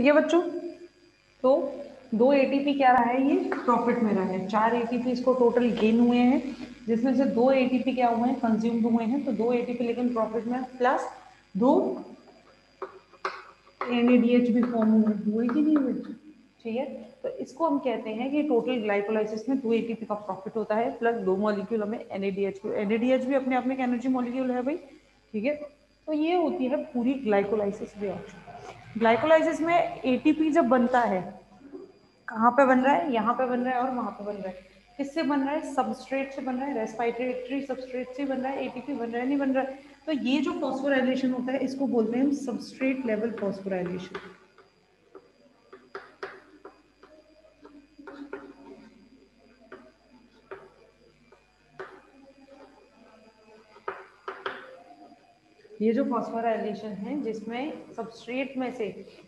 ठीक है बच्चों, तो 2 एटीपी क्या रहा है, ये प्रॉफिट में रहा है। 4 एटीपी इसको टोटल गेन हुए हैं, जिसमें से 2 एटीपी क्या हुए हैं, कंज्यूम्ड हुए हैं। तो 2 एटीपी लेकिन प्रॉफिट में, प्लस 2 NADH भी फॉर्म हुए कि नहीं हुए। ठीक है, तो इसको हम कहते हैं कि टोटल ग्लाइकोलाइसिस में 2 एटीपी का प्रॉफिट होता है, प्लस 2 मॉलिक्यूल हमें NADH। NADH भी अपने आप में एक एनर्जी मॉलिक्यूल है भाई। ठीक है, तो ये होती है पूरी ग्लाइकोलाइसिस रिएक्शन। ग्लाइकोलाइसिस में एटीपी जब बनता है, कहाँ पे बन रहा है, यहाँ पे बन रहा है और वहां पे बन रहा है। किससे बन रहा है, सबस्ट्रेट से बन रहा है, रेस्पिरेटरी सबस्ट्रेट से बन रहा है। एटीपी बन रहा है, नहीं बन रहा है। तो ये जो फॉस्फोराइलेशन होता है, इसको बोलते हैं हम सबस्ट्रेट लेवल फॉस्फोराइलेशन। ये जो फॉस्फोराइलेशन है, जिसमें सबस्ट्रेट में से,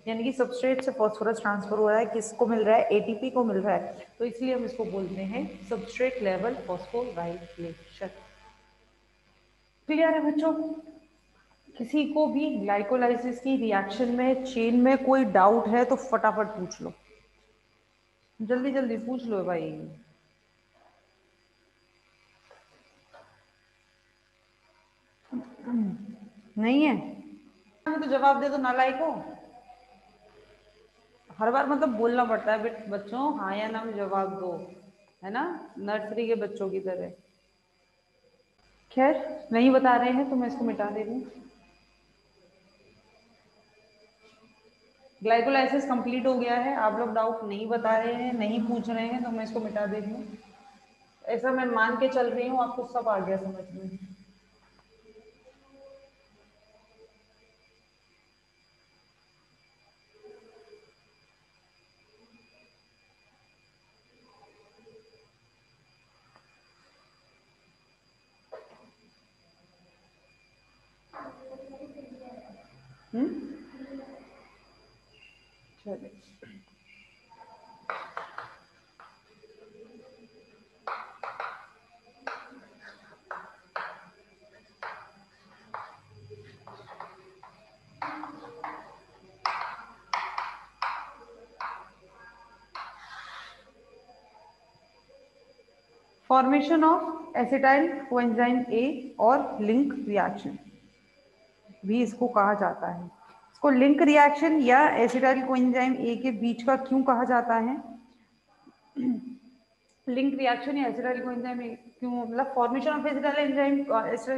यानी कि सबस्ट्रेट से फॉस्फोरस ट्रांसफर हो रहा है, किसको मिल रहा है, एटीपी को मिल रहा है। तो इसलिए हम इसको बोलते हैं सबस्ट्रेट लेवल फॉस्फोराइलेशन। क्लियर है बच्चों? किसी को भी ग्लाइकोलाइसिस की रिएक्शन में, चेन में कोई डाउट है तो फटाफट पूछ लो, जल्दी जल्दी पूछ लो भाई। नहीं है तो जवाब दे दो, नालायक हो। हर बार मतलब बोलना पड़ता है बच्चों, हाँ या ना में जवाब दो, है ना, नर्सरी के बच्चों की तरह। खैर, नहीं बता रहे हैं तो मैं इसको मिटा दे रही हूँ। ग्लाइकोलाइसिस कंप्लीट हो गया है, आप लोग डाउट नहीं बता रहे हैं, नहीं पूछ रहे हैं, तो मैं इसको मिटा दे रही हूँ। ऐसा मैं मान के चल रही हूँ आपको सब आ गया समझ में। चलिए, formation of acetyl coenzyme A और लिंक रिएक्शन भी इसको कहा जाता है। इसको लिंक रिएक्शन या एसिटाइल कोएंजाइम ए के बीच का क्यों कहा जाता है, लिंक रिएक्शन या एसिटाइल कोएंजाइम ए क्यों, मतलब formation of acetyl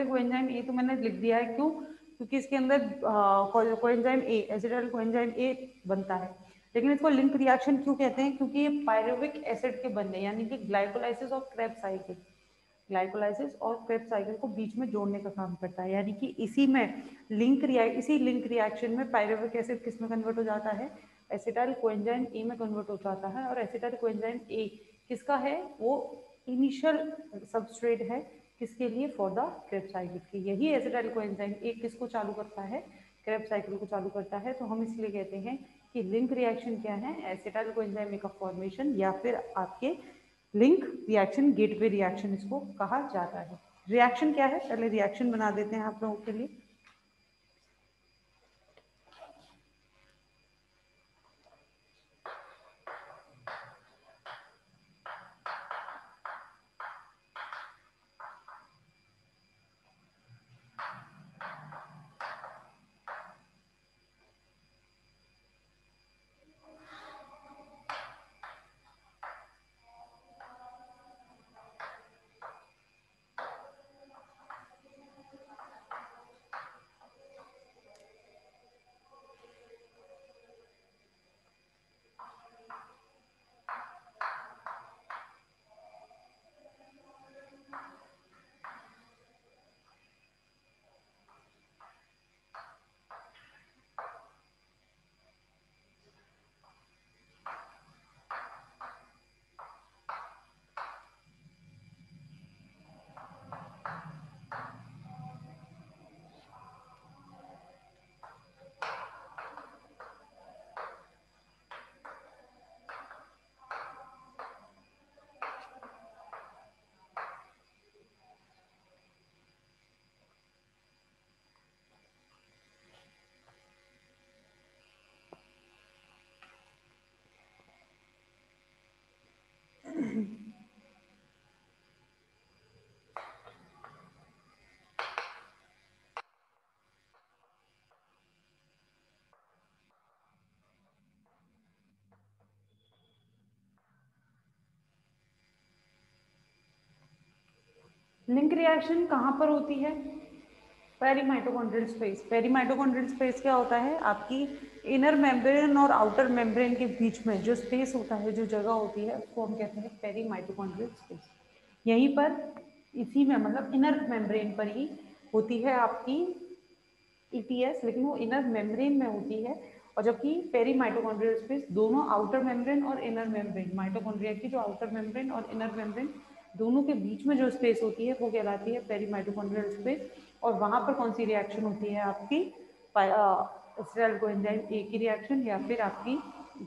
coenzyme A तो मैंने लिख दिया है, क्यों, क्योंकि इसके अंदर coenzyme A, acetyl coenzyme A बनता है। लेकिन इसको लिंक रिएक्शन क्यों कहते हैं, क्योंकि ये पायरुविक एसिड के बनने, यानी कि ग्लाइकोलाइसिस और क्रेब्स साइकिल, ग्लाइकोलाइसिस और क्रेब्स साइकिल को बीच में जोड़ने का काम करता है। यानी कि इसी लिंक रिएक्शन में पायरुविक एसिड किस में कन्वर्ट हो जाता है, एसिटाइल कोएंजाइम ए में कन्वर्ट हो जाता है। और एसिटाइल कोएंजाइम ए किसका है, वो इनिशियल सबस्ट्रेट है, किसके लिए, फॉर द क्रेब्स साइकिल की। यही एसिटाइल कोएंजाइम ए किसको चालू करता है, क्रेब्स साइकिल को चालू करता है। तो हम इसलिए कहते हैं कि लिंक रिएक्शन क्या है, एसिटाइल कोएंजाइम ए का फॉर्मेशन, या फिर आपके लिंक रिएक्शन, गेटवे रिएक्शन इसको कहा जाता है। रिएक्शन क्या है, पहले रिएक्शन बना देते हैं आप लोगों के लिए। लिंक रिएक्शन कहाँ पर होती है? पेरीमाइटोकॉन्ड्रियल स्पेस। पेरीमाइटोकॉन्ड्रियल स्पेस क्या होता है? आपकी इनर मेम्ब्रेन और आउटर मेम्ब्रेन के बीच में जो स्पेस होता है, जो जगह होती है, उसको हम कहते हैं पेरीमाइटोकॉन्ड्रियल स्पेस। यहीं पर, इसी में, मतलब इनर मेम्ब्रेन पर ही होती है आपकी ईटीएस, लेकिन वो इनर मेम्ब्रेन में होती है। और जबकि पेरीमाइटोकॉन्ड्रियल स्पेस दोनों आउटर मेम्ब्रेन और इनर मेम्ब्रेन, माइटोकॉन्ड्रिया की जो आउटर मेम्ब्रेन और इनर मेम्ब्रेन दोनों के बीच में जो स्पेस होती है वो कहलाती है पेरीमाइटोकॉन्ड्रियल स्पेस। और वहां पर कौन सी रिएक्शन होती है आपकी? एसिटाइल कोएंजाइम ए की रिएक्शन या फिर आपकी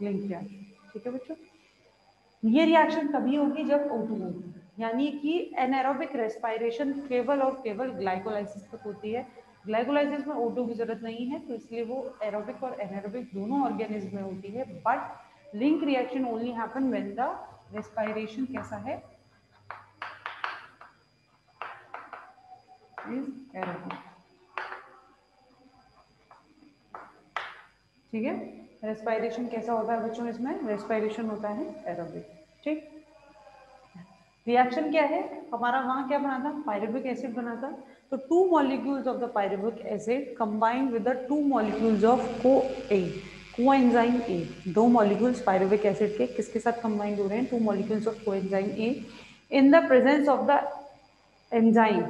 लिंक रिएक्शन। ठीक है बच्चों, ये रिएक्शन तभी होगी जब O2 होगी, यानी कि एनारोबिक रेस्पिरेशन केवल और केवल ग्लाइकोलाइसिस तक होती है। ग्लाइकोलाइसिस में O2 की जरूरत नहीं है, तो इसलिए वो एरोबिक और एनारोबिक दोनों ऑर्गेनिज्म में होती है। But link reaction only happen when the respiration कैसा है? Is aerobic. ठीक है, रेस्पिरेशन कैसा होता है बच्चों? इसमें रेस्पिरेशन होता है एरोबिक। ठीक, रिएक्शन क्या है हमारा? वहां क्या बना था? पायरुविक एसिड बना था। तो to molecules of the pyruvic acid combined with the two molecules of coenzyme A. दो मॉलिक्यूल्स पायरुविक एसिड के किसके साथ कंबाइंड हो रहे हैं? To molecules of coenzyme A in the presence of the enzyme.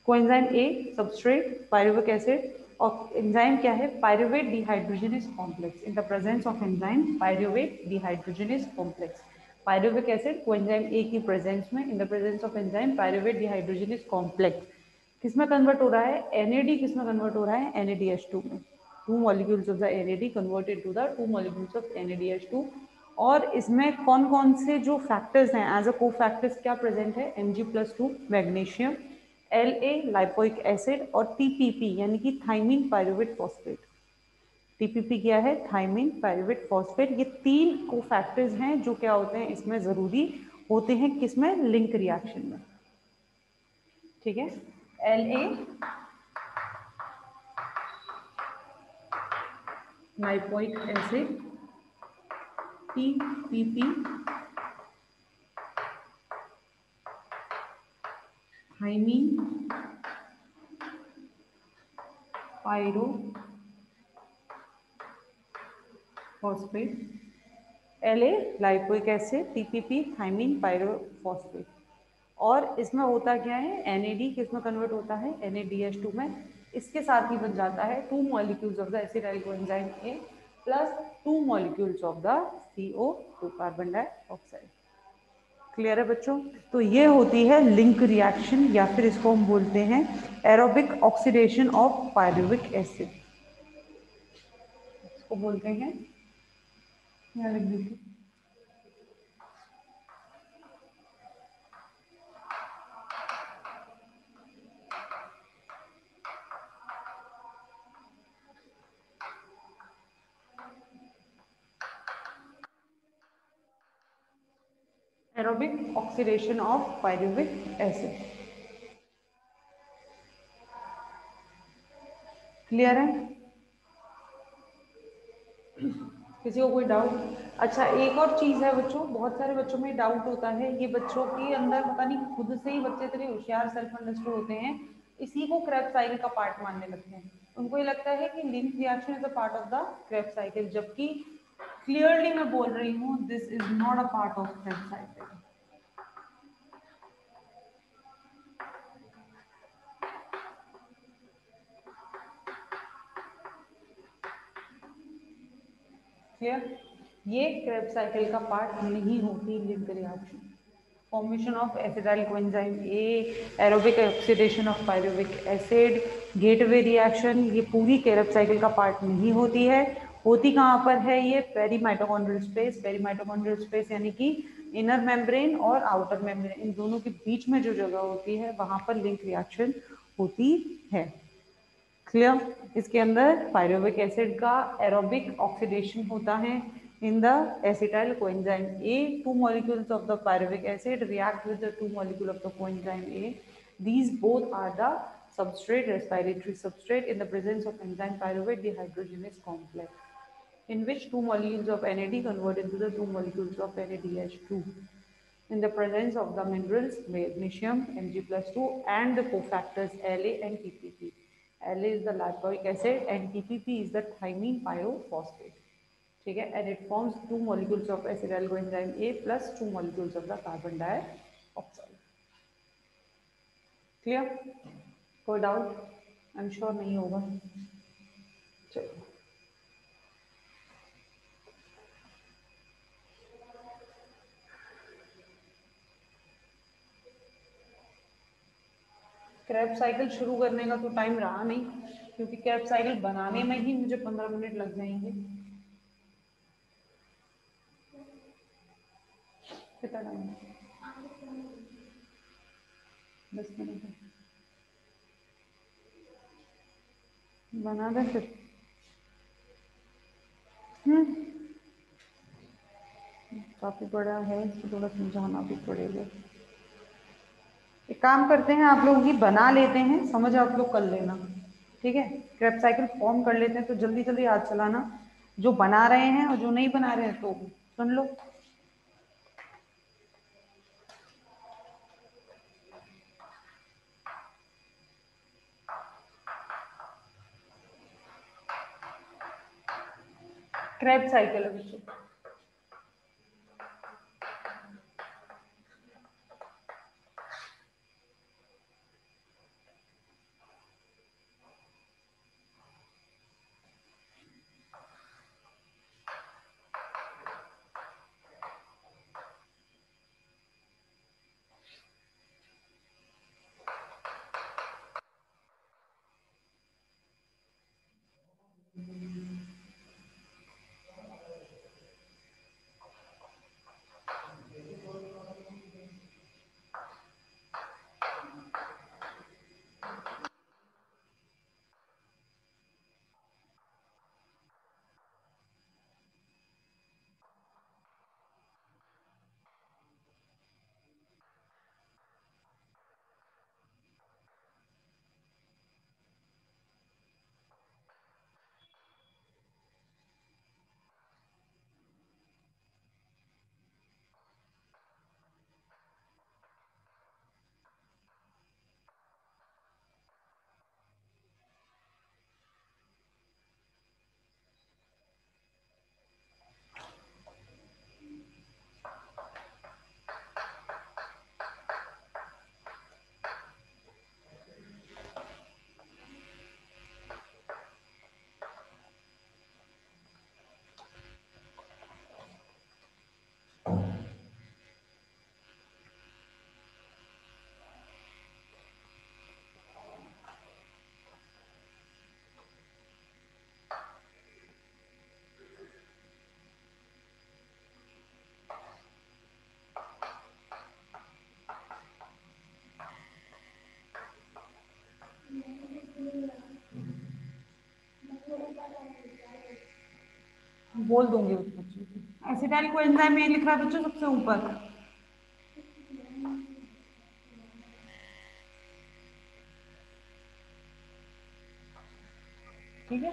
Coenzyme A substrate, pyruvic acid, और enzyme क्या है? Pyruvate dehydrogenase complex. In the presence of enzyme pyruvate dehydrogenase complex. Pyruvic acid coenzyme A की presence में, in the presence of enzyme pyruvate dehydrogenase complex, किसमें convert हो रहा है? NAD. किसमें कन्वर्ट हो रहा है? एनएडीएच2 में। Two molecules of the NAD converted to the two molecules of NADH two. और इसमें कौन कौन से जो फैक्टर्स हैं एज अ को फैक्टर्स क्या प्रेजेंट है? Mg+2 magnesium, La lipoic acid, और टीपीपी यानी कि थाइमिन पायरुवेट फॉस्फेट। टीपीपी क्या है? Thymine pyruvate phosphate. ये तीन को फैक्टर्स हैं जो क्या होते हैं? इसमें जरूरी होते हैं। किसमें? लिंक रिएक्शन में। ठीक है, La lipoic acid, TPP thiamine pyrophosphate, La lipoic acid, TPP thiamine pyrophosphate. और इसमें होता क्या है? NAD किसमें कन्वर्ट होता है? NADH2 में। इसके साथ ही बन जाता है to molecules of the acetyl coenzyme A plus two molecules of the CO2 carbon dioxide. Clear है बच्चों? तो ये होती है लिंक रिएक्शन, या फिर इसको हम बोलते हैं aerobic oxidation of pyruvic acid. इसको बोलते हैं, यहाँ लिख दीजिए, aerobic oxidation of pyruvic acid. Clear है? किसी को कोई डाउट? अच्छा, एक और चीज है बच्चों, बहुत सारे बच्चों में डाउट होता है, ये बच्चों के अंदर पता नहीं खुद से ही बच्चे इतने होशियार सेल्फ अंडरस्टूड होते हैं, इसी को क्रेब्स साइकिल का पार्ट मानने लगते हैं। उनको ये लगता है कि link reaction is a part of the Krebs cycle, जबकि क्लियरली मैं बोल रही हूँ this is not a part of Krebs cycle. Clear? ये क्रेब्स साइकिल का पार्ट नहीं होती link reaction. Formation of acetyl coenzyme A, aerobic oxidation of pyruvic acid, gateway reaction, ये पूरी कैरेब साइकिल का पार्ट नहीं होती है। होती कहाँ पर है? ये पेरीमाइटोकॉन्ड्रियल स्पेस। पेरीमाइटोकॉन्ड्रियल स्पेस यानी कि इनर मेम्ब्रेन और आउटर मेम्ब्रेन, इन दोनों के बीच में जो जगह होती है वहां पर लिंक रिएक्शन होती है। क्लियर? इसके अंदर पायरुविक एसिड का एरोबिक ऑक्सीडेशन होता है in the acetyl coenzyme A. Two molecules of the pyruvic acid react with the two molecule of the coenzyme A. These both are the substrate, respiratory substrate, in the presence of enzyme pyruvate dehydrogenase complex, in which two molecules of NAD convert into the two molecules of NADH2. in the presence of the minerals magnesium Mg+2 and the cofactors La and TPP. La is the lipoic acid and TPP is the thymine pyrophosphate. ठीक है, and it forms 2 molecules of acetyl coenzyme A plus 2 molecules of the carbon dioxide. Clear? कोई doubt? I am sure नहीं होगा. चलो, Krebs cycle शुरू करने का तो टाइम रहा नहीं, क्योंकि क्रैब साइकिल बनाने में ही मुझे 15 मिनट लग जाएंगे. कितना टाइम? 10 मिनट बना दें फिर. काफी बड़ा है, इसको थोड़ा समझाना भी पड़ेगा. एक काम करते हैं, आप लोग ये बना लेते हैं, समझ आप लोग कर लेना. ठीक है, क्रैब साइकिल फॉर्म कर लेते हैं तो जल्दी जल्दी हाथ चलाना. जो बना रहे हैं और जो नहीं बना रहे हैं तो सुन लो. क्रैब साइकिल है बच्चों. बोल दूंगी उस बच्चे को. एसिटाइल कोएंजाइम में लिख रहा है बच्चों सबसे ऊपर. ठीक है,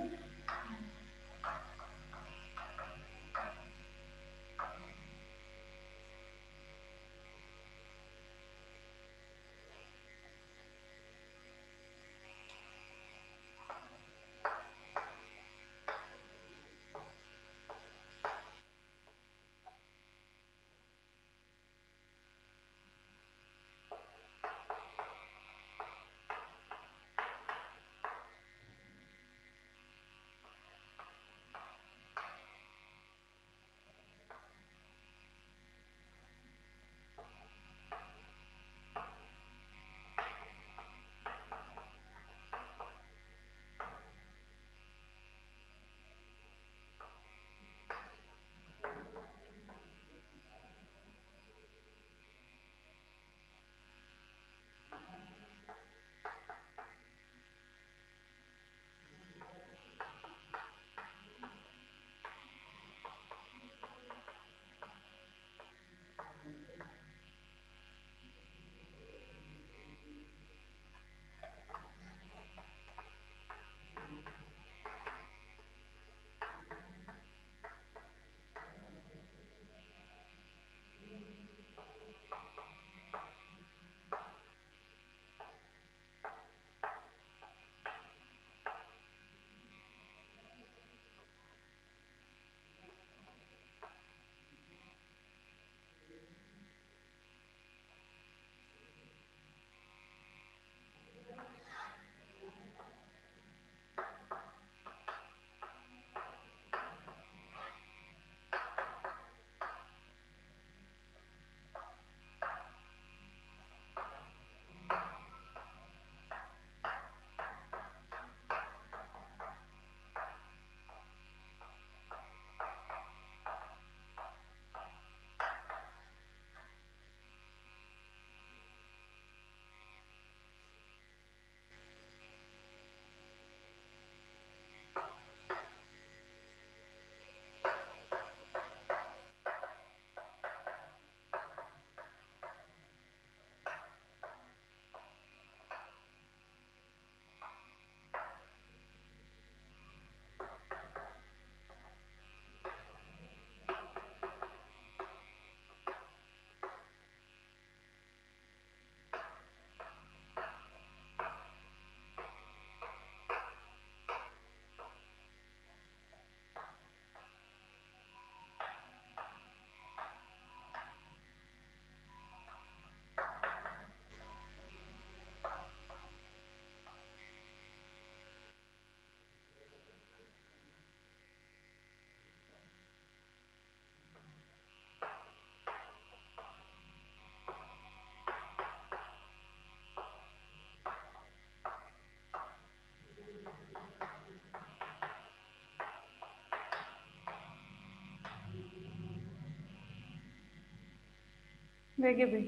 फेंके पे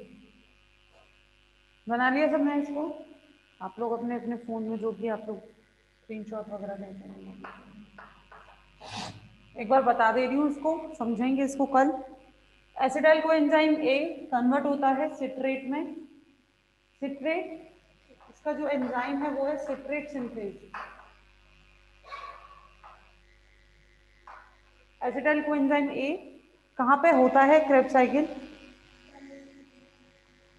बना लिया सबने इसको। आप लोग अपने अपने फोन में जो भी आप लोग स्क्रीनशॉट वगैरह लेते हैं, एक बार बता दे रही हूँ, इसको समझेंगे इसको कल। एसिटाइल कोएंजाइम ए कन्वर्ट होता है सिट्रेट में। सिट्रेट, इसका जो एंजाइम है वो है citrate synthase. Acetyl coenzyme A कहाँ पे होता है? Krebs cycle.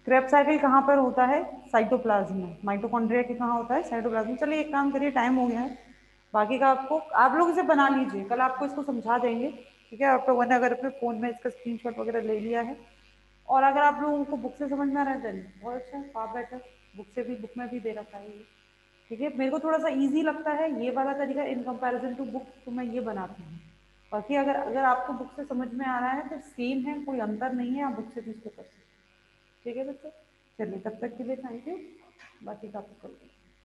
क्रेब्स साइकिल कहाँ पर होता है? साइटोप्लाज्म में। माइटोकॉन्ड्रिया के कहाँ होता है? साइटोप्लाज्म। चलिए एक काम करिए, टाइम हो गया है, बाकी का आपको, आप लोग इसे बना लीजिए, कल आपको इसको समझा देंगे, ठीक है? आप लोगों ने अगर अपने फोन में इसका स्क्रीनशॉट वगैरह ले लिया है, और अगर आप लोगों को बुक से समझ में आ रहा है देन बहुत अच्छा, फार बेटर। बुक से भी, बुक में भी दे रखा है ये, ठीक है? मेरे को थोड़ा सा इजी लगता है ये वाला तरीका इन कंपैरिजन टू बुक, तो मैं ये बनाती हूँ। बाकी अगर अगर आपको बुक से समझ में आ रहा है तो सेम है, कोई अंतर नहीं है, आप बुक से भी इसको कर सकते हैं, ठीक है बच्चों? चलिए तब तक के लिए थैंक यू, बाकी का आपको कल